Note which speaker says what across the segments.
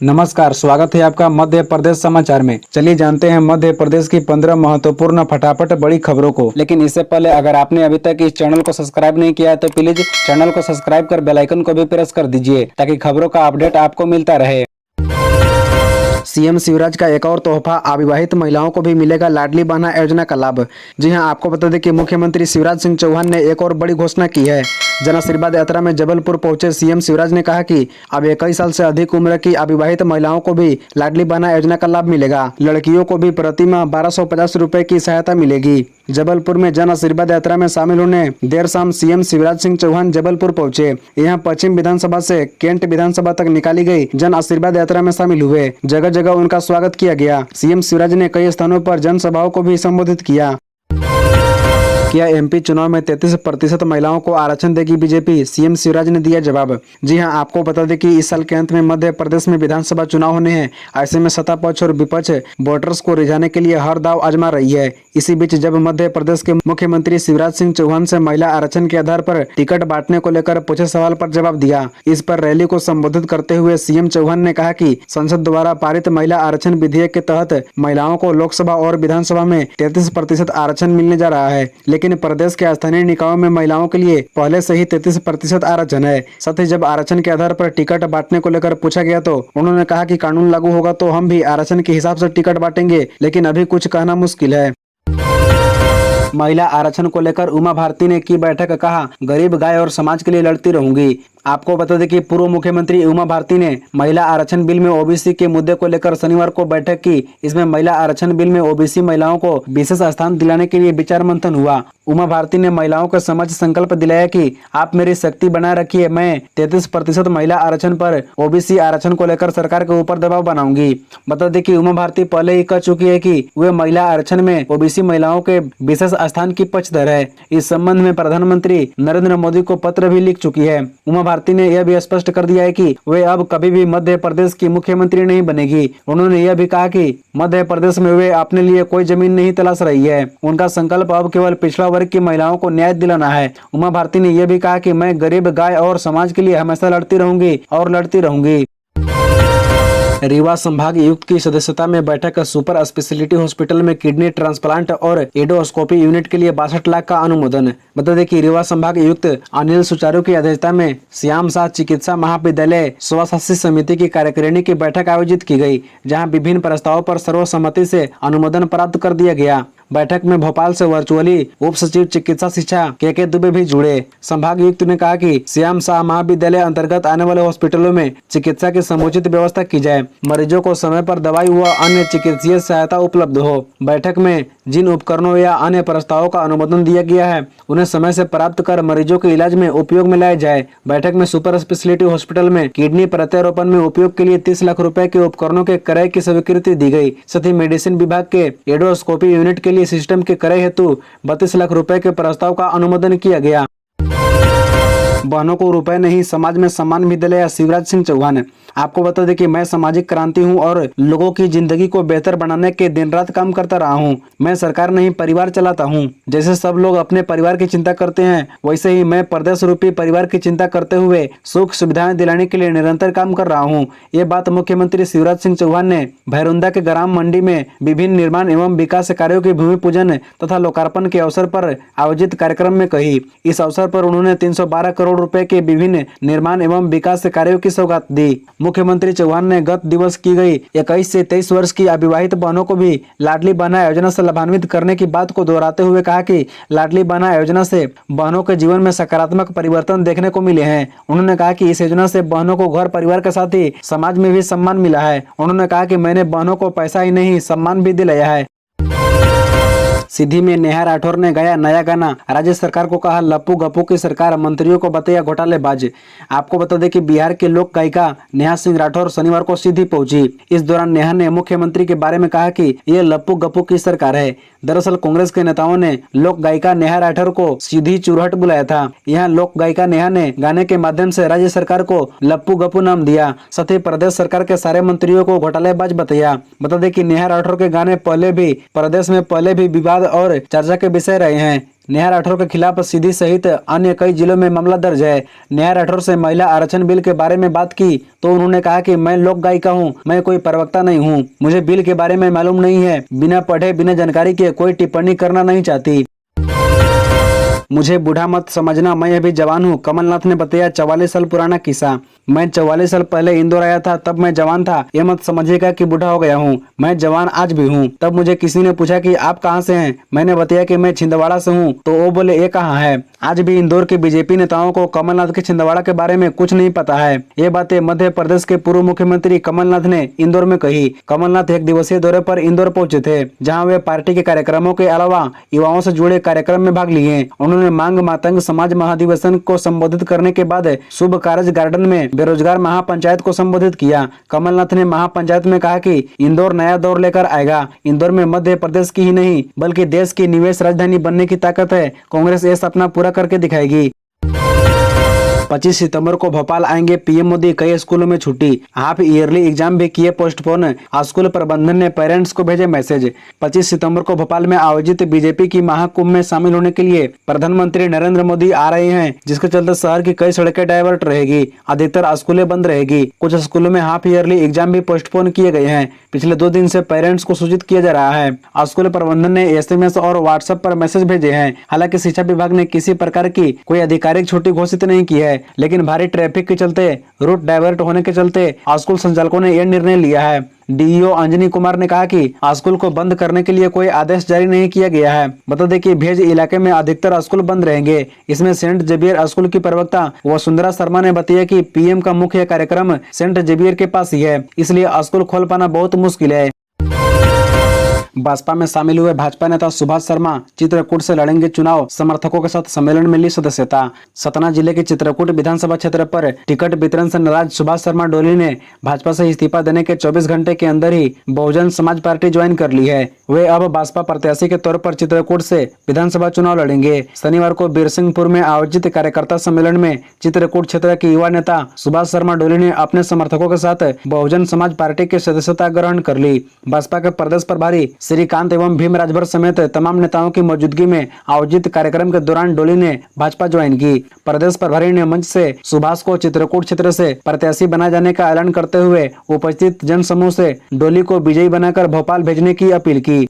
Speaker 1: नमस्कार, स्वागत है आपका मध्य प्रदेश समाचार में। चलिए जानते हैं मध्य प्रदेश की 15 महत्वपूर्ण फटाफट बड़ी खबरों को। लेकिन इससे पहले अगर आपने अभी तक इस चैनल को सब्सक्राइब नहीं किया है तो प्लीज चैनल को सब्सक्राइब कर बेल आइकन को भी प्रेस कर दीजिए ताकि खबरों का अपडेट आपको मिलता रहे। सीएम शिवराज का एक और तोहफा, अविवाहित महिलाओं को भी मिलेगा लाडली बहना योजना का लाभ। जी हां, आपको बता दें कि मुख्यमंत्री शिवराज सिंह चौहान ने एक और बड़ी घोषणा की है। जन आशीर्वाद यात्रा में जबलपुर पहुंचे सीएम शिवराज ने कहा कि अब 21 साल से अधिक उम्र की अविवाहित महिलाओं को भी लाडली बहना योजना का लाभ मिलेगा। लड़कियों को भी प्रति माह 1250 रुपए की सहायता मिलेगी। जबलपुर में जन आशीर्वाद यात्रा में शामिल होने देर शाम सीएम शिवराज सिंह चौहान जबलपुर पहुंचे। यहां पश्चिम विधानसभा से कैंट विधानसभा तक निकाली गई जन आशीर्वाद यात्रा में शामिल हुए। जगह जगह उनका स्वागत किया गया। सीएम शिवराज ने कई स्थानों पर जनसभाओं को भी संबोधित किया। क्या एमपी चुनाव में 33% महिलाओं को आरक्षण देगी बीजेपी? सीएम शिवराज ने दिया जवाब। जी हां, आपको बता दें कि इस साल के अंत में मध्य प्रदेश में विधानसभा चुनाव होने हैं। ऐसे में सत्ता पक्ष और विपक्ष वोटर्स को रिझाने के लिए हर दाव आजमा रही है। इसी बीच जब मध्य प्रदेश के मुख्यमंत्री शिवराज सिंह चौहान से महिला आरक्षण के आधार पर टिकट बांटने को लेकर पूछे सवाल पर जवाब दिया। इस पर रैली को संबोधित करते हुए सीएम चौहान ने कहा कि संसद द्वारा पारित महिला आरक्षण विधेयक के तहत महिलाओं को लोकसभा और विधानसभा में 33% आरक्षण मिलने जा रहा है, लेकिन प्रदेश के स्थानीय निकायों में महिलाओं के लिए पहले से ही 33% आरक्षण है। साथ ही जब आरक्षण के आधार पर टिकट बांटने को लेकर पूछा गया तो उन्होंने कहा कि कानून लागू होगा तो हम भी आरक्षण के हिसाब से टिकट बांटेंगे, लेकिन अभी कुछ कहना मुश्किल है। महिला आरक्षण को लेकर उमा भारती ने की बैठक, कहा गरीब गाय और समाज के लिए लड़ती रहूंगी। आपको बता दें कि पूर्व मुख्यमंत्री उमा भारती ने महिला आरक्षण बिल में ओबीसी के मुद्दे को लेकर शनिवार को बैठक की। इसमें महिला आरक्षण बिल में ओबीसी महिलाओं को विशेष स्थान दिलाने के लिए विचार मंथन हुआ। उमा भारती ने महिलाओं को समझ संकल्प दिलाया कि आप मेरी शक्ति बनाए रखिए, मैं 33% महिला आरक्षण पर ओबीसी आरक्षण को लेकर सरकार के ऊपर दबाव बनाऊंगी। बता दें कि उमा भारती पहले ही कह चुकी है कि वे महिला आरक्षण में ओबीसी महिलाओं के विशेष स्थान की पक्षधर है। इस संबंध में प्रधानमंत्री नरेंद्र मोदी को पत्र भी लिख चुकी है। उमा भारती ने यह भी स्पष्ट कर दिया है कि वे अब कभी भी मध्य प्रदेश की मुख्यमंत्री नहीं बनेगी। उन्होंने यह भी कहा कि मध्य प्रदेश में वे अपने लिए कोई जमीन नहीं तलाश रही है। उनका संकल्प अब केवल पिछड़ा वर्ग की महिलाओं को न्याय दिलाना है। उमा भारती ने यह भी कहा कि मैं गरीब गाय और समाज के लिए हमेशा लड़ती रहूंगी और लड़ती रहूंगी। रीवा संभाग आयुक्त की सदस्यता में बैठक, सुपर स्पेशलिटी हॉस्पिटल में किडनी ट्रांसप्लांट और एंडोस्कोपी यूनिट के लिए 62 लाख का अनुमोदन। बता दें कि रीवा संभाग आयुक्त अनिल सुचारू की अध्यक्षता में श्याम शाह चिकित्सा महाविद्यालय स्वशासी समिति की कार्यकारिणी की बैठक आयोजित की गई, जहां विभिन्न प्रस्तावों पर सर्वसम्मति से अनुमोदन प्राप्त कर दिया गया। बैठक में भोपाल से वर्चुअली उप सचिव चिकित्सा शिक्षा के दुबे भी जुड़े। संभाग आयुक्त ने कहा कि श्याम शाह महाविद्यालय अंतर्गत आने वाले हॉस्पिटलों में चिकित्सा की समुचित व्यवस्था की जाए, मरीजों को समय पर दवाई व अन्य चिकित्सीय सहायता उपलब्ध हो। बैठक में जिन उपकरणों या अन्य प्रस्तावों का अनुमोदन दिया गया है उन्हें समय से प्राप्त कर मरीजों के इलाज में उपयोग में लाया जाए। बैठक में सुपर स्पेशलिटी हॉस्पिटल में किडनी प्रत्यारोपण में उपयोग के लिए 30 लाख रुपए के उपकरणों के क्रय की स्वीकृति दी गई। साथ ही मेडिसिन विभाग के एंडोस्कोपी यूनिट के लिए सिस्टम के क्रय हेतु 32 लाख रुपए के प्रस्ताव का अनुमोदन किया गया। बहनों को रुपए नहीं, समाज में सम्मान भी दिलाया शिवराज सिंह चौहान। आपको बता दें कि मैं सामाजिक क्रांति हूं और लोगों की जिंदगी को बेहतर बनाने के दिन रात काम करता रहा हूं। मैं सरकार नहीं, परिवार चलाता हूं। जैसे सब लोग अपने परिवार की चिंता करते हैं, वैसे ही मैं प्रदेश रूपी परिवार की चिंता करते हुए सुख सुविधाएं दिलाने के लिए निरंतर काम कर रहा हूं। ये बात मुख्यमंत्री शिवराज सिंह चौहान ने भैरुंदा के ग्राम मंडी में विभिन्न निर्माण एवं विकास कार्यों के भूमि पूजन तथा लोकार्पण के अवसर पर आयोजित कार्यक्रम में कही। इस अवसर पर उन्होंने 312 करोड़ रुपए के विभिन्न निर्माण एवं विकास कार्यों की सौगात दी। मुख्यमंत्री चौहान ने गत दिवस की गई 21 से 23 वर्ष की अविवाहित बहनों को भी लाडली बहना योजना से लाभान्वित करने की बात को दोहराते हुए कहा कि लाडली बहना योजना से बहनों के जीवन में सकारात्मक परिवर्तन देखने को मिले हैं। उन्होंने कहा कि इस योजना से बहनों को घर परिवार के साथ ही समाज में भी सम्मान मिला है। उन्होंने कहा कि मैंने बहनों को पैसा ही नहीं, सम्मान भी दिलाया है। सिद्धि में नेहा राठौर ने गाया नया गाना, राज्य सरकार को कहा लप्पू गप्पू की सरकार, मंत्रियों को बताया घोटालेबाज। आपको बता दें कि बिहार के लोक गायिका नेहा सिंह राठौर शनिवार को सिद्धि पहुंची। इस दौरान नेहा ने मुख्यमंत्री के बारे में कहा कि ये लप्पू गप्पू की सरकार है। दरअसल कांग्रेस के नेताओं ने लोक गायिका नेहा राठौर को सीधी चुरहट बुलाया था। यहाँ लोक गायिका नेहा ने गाने के माध्यम से राज्य सरकार को लप्पू गप्पू नाम दिया, साथ ही प्रदेश सरकार के सारे मंत्रियों को घोटालेबाज बताया। बता दें कि नेहा राठौर के गाने प्रदेश में पहले भी विवाद और चर्चा के विषय रहे हैं। नेहा राठौर के खिलाफ सीधी सहित अन्य कई जिलों में मामला दर्ज है। नेहा राठौर से महिला आरक्षण बिल के बारे में बात की तो उन्होंने कहा कि मैं लोक गायिका हूं, मैं कोई प्रवक्ता नहीं हूं, मुझे बिल के बारे में मालूम नहीं है, बिना पढ़े बिना जानकारी के कोई टिप्पणी करना नहीं चाहती। मुझे बूढ़ा मत समझना, मैं अभी जवान हूँ, कमलनाथ ने बताया 44 साल पुराना किस्सा। मैं 44 साल पहले इंदौर आया था, तब मैं जवान था, ये मत समझिएगा कि बूढ़ा हो गया हूँ, मैं जवान आज भी हूँ। तब मुझे किसी ने पूछा कि आप कहाँ से हैं, मैंने बताया कि मैं छिंदवाड़ा से हूँ, तो वो बोले ये कहाँ है। आज भी इंदौर के बीजेपी नेताओं को कमलनाथ के छिंदवाड़ा के बारे में कुछ नहीं पता है। ये बातें मध्य प्रदेश के पूर्व मुख्यमंत्री कमलनाथ ने इंदौर में कही। कमलनाथ एक दिवसीय दौरे पर इंदौर पहुंचे थे, जहाँ वे पार्टी के कार्यक्रमों के अलावा युवाओं से जुड़े कार्यक्रम में भाग लिए। उन्होंने मांग मातंग समाज महाधिवेशन को संबोधित करने के बाद शुभ कार्य गार्डन में बेरोजगार महापंचायत को संबोधित किया। कमलनाथ ने महापंचायत में कहा कि इंदौर नया दौर लेकर आएगा। इंदौर में मध्य प्रदेश की ही नहीं बल्कि देश की निवेश राजधानी बनने की ताकत है। कांग्रेस ये सपना पूरा करके दिखाएगी। 25 सितंबर को भोपाल आएंगे पीएम मोदी, कई स्कूलों में छुट्टी, हाफ ईयरली एग्जाम भी किए पोस्टपोन। स्कूल प्रबंधन ने पेरेंट्स को भेजे मैसेज। 25 सितंबर को भोपाल में आयोजित बीजेपी की महाकुंभ में शामिल होने के लिए प्रधानमंत्री नरेंद्र मोदी आ रहे हैं, जिसके चलते शहर की कई सड़कें डाइवर्ट रहेगी, अधिकतर स्कूलें बंद रहेगी। कुछ स्कूलों में हाफ ईयरली एग्जाम भी पोस्टपोन किए गए हैं। पिछले 2 दिन से पेरेंट्स को सूचित किया जा रहा है। स्कूल प्रबंधन ने SMS और व्हाट्सएप पर मैसेज भेजे हैं। हालांकि शिक्षा विभाग ने किसी प्रकार की कोई आधिकारिक छुट्टी घोषित नहीं की है, लेकिन भारी ट्रैफिक के चलते, रूट डाइवर्ट होने के चलते स्कूल संचालकों ने यह निर्णय लिया है। डीईओ अंजनी कुमार ने कहा कि स्कूल को बंद करने के लिए कोई आदेश जारी नहीं किया गया है। बता दें कि भेज इलाके में अधिकतर स्कूल बंद रहेंगे। इसमें सेंट जेवियर स्कूल की प्रवक्ता वसुंधरा शर्मा ने बताया कि पीएम का मुख्य कार्यक्रम सेंट जेवियर के पास ही है, इसलिए स्कूल खोल पाना बहुत मुश्किल है। बसपा में शामिल हुए भाजपा नेता सुभाष शर्मा चित्रकूट से लड़ेंगे चुनाव, समर्थकों के साथ सम्मेलन में ली सदस्यता। सतना जिले के चित्रकूट विधानसभा क्षेत्र पर टिकट वितरण से नाराज सुभाष शर्मा डोली ने भाजपा से इस्तीफा देने के 24 घंटे के अंदर ही बहुजन समाज पार्टी ज्वाइन कर ली है। वे अब भाजपा प्रत्याशी के तौर पर चित्रकूट से विधानसभा चुनाव लड़ेंगे। शनिवार को बीरसिंहपुर में आयोजित कार्यकर्ता सम्मेलन में चित्रकूट क्षेत्र के युवा नेता सुभाष शर्मा डोली ने अपने समर्थकों के साथ बहुजन समाज पार्टी की सदस्यता ग्रहण कर ली। भाजपा के प्रदेश प्रभारी श्रीकांत एवं भीम राजभर समेत तमाम नेताओं की मौजूदगी में आयोजित कार्यक्रम के दौरान डोली ने भाजपा ज्वाइन की। प्रदेश प्रभारी ने मंच से सुभाष को चित्रकूट क्षेत्र से प्रत्याशी बनाए जाने का ऐलान करते हुए उपस्थित जनसमूह से डोली को विजयी बनाकर भोपाल भेजने की अपील की।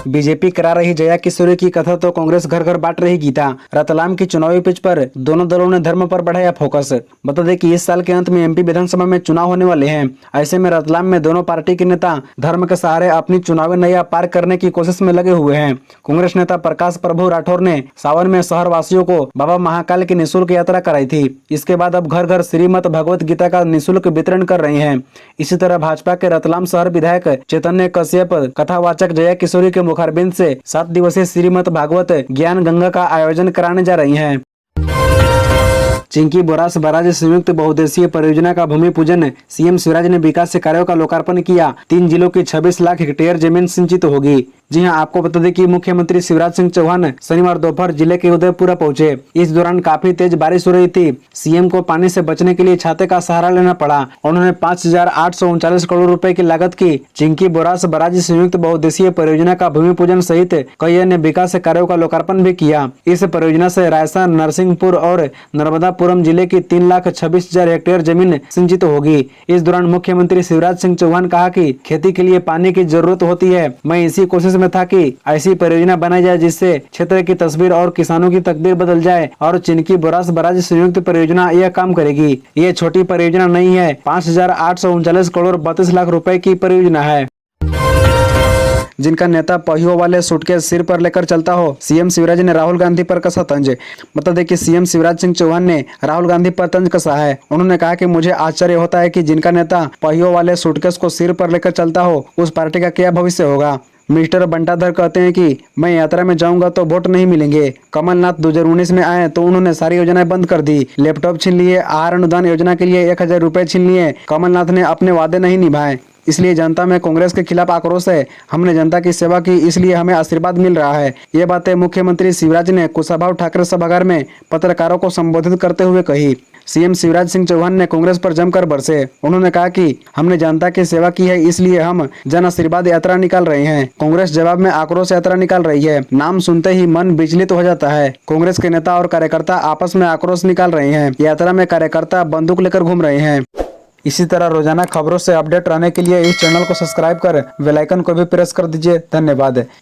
Speaker 1: बीजेपी करा रही जया किशोरी की कथा तो कांग्रेस घर घर बांट रही गीता। रतलाम की चुनावी पिच पर दोनों दलों ने धर्म पर बढ़ाया फोकस। बता दें कि इस साल के अंत में MP विधानसभा में चुनाव होने वाले हैं। ऐसे में रतलाम में दोनों पार्टी के नेता धर्म के सहारे अपनी चुनावी नैया पार करने की कोशिश में लगे हुए हैं। कांग्रेस नेता प्रकाश प्रभु राठौर ने सावन में शहर वासियों को बाबा महाकाल की निःशुल्क यात्रा कराई थी। इसके बाद अब घर घर श्रीमद भगवत गीता का निःशुल्क वितरण कर रहे हैं। इसी तरह भाजपा के रतलाम शहर विधायक चैतन्य कश्यप कथावाचक जया किशोरी के मुखारबिंद से 7 दिवसीय श्रीमद भागवत ज्ञान गंगा का आयोजन कराने जा रही हैं। चिंकी बोरास बराज संयुक्त बहुउद्देशीय परियोजना का भूमि पूजन सीएम शिवराज ने विकास कार्यों का लोकार्पण किया। 3 जिलों की 26 लाख हेक्टेयर जमीन सिंचित होगी। जी हां, आपको बता दें कि मुख्यमंत्री शिवराज सिंह चौहान शनिवार दोपहर जिले के उदयपुरा पहुंचे। इस दौरान काफी तेज बारिश हो रही थी। सीएम को पानी से बचने के लिए छाते का सहारा लेना पड़ा। उन्होंने 5,839 करोड़ रुपए की लागत की चिंकी बोरास बराज संयुक्त बहुउद्देशीय परियोजना का भूमि पूजन सहित कई अन्य विकास कार्यों का लोकार्पण भी किया। इस परियोजना से रायसेन, नरसिंहपुर और नर्मदापुरम जिले की 3,26,000 हेक्टेयर जमीन सिंचित होगी। इस दौरान मुख्यमंत्री शिवराज सिंह चौहान कहा कि खेती के लिए पानी की जरूरत होती है। मैं इसी कोशिश में था कि ऐसी परियोजना बनाई जाए जिससे क्षेत्र की तस्वीर और किसानों की तकदीर बदल जाए, और चिंकी बोरास बराज संयुक्त परियोजना यह काम करेगी। ये छोटी परियोजना नहीं है, 5,839 करोड़ 32 लाख रुपए की परियोजना है। जिनका नेता पहियों वाले सूटकेस सिर पर लेकर चलता हो, सीएम शिवराज ने राहुल गांधी पर कसा तंज। बता दें कि सीएम शिवराज सिंह चौहान ने राहुल गांधी पर तंज कसा है। उन्होंने कहा कि मुझे आश्चर्य होता है कि जिनका नेता पहियों वाले सूटकेस को सिर पर लेकर चलता हो, उस पार्टी का क्या भविष्य होगा। मिस्टर बंटाधर कहते हैं कि मैं यात्रा में जाऊंगा तो वोट नहीं मिलेंगे। कमलनाथ 2019 में आए तो उन्होंने सारी योजनाएं बंद कर दी। लैपटॉप छीन लिए, आहार अनुदान योजना के लिए 1,000 रुपए छीन लिए। कमलनाथ ने अपने वादे नहीं निभाए, इसलिए जनता में कांग्रेस के खिलाफ आक्रोश है। हमने जनता की सेवा की, इसलिए हमें आशीर्वाद मिल रहा है। ये बातें मुख्यमंत्री शिवराज ने कुशाभाऊ ठाकरे सभागार में पत्रकारों को संबोधित करते हुए कही। सीएम शिवराज सिंह चौहान ने कांग्रेस पर जमकर बरसे। उन्होंने कहा कि हमने जनता की सेवा की है, इसलिए हम जन आशीर्वाद यात्रा निकाल रहे हैं। कांग्रेस जवाब में आक्रोश यात्रा निकाल रही है। नाम सुनते ही मन विचलित हो जाता है। कांग्रेस के नेता और कार्यकर्ता आपस में आक्रोश निकाल रहे हैं। यात्रा में कार्यकर्ता बंदूक लेकर घूम रहे हैं। इसी तरह रोजाना खबरों से अपडेट रहने के लिए इस चैनल को सब्सक्राइब कर बेल आइकन को भी प्रेस कर दीजिए। धन्यवाद।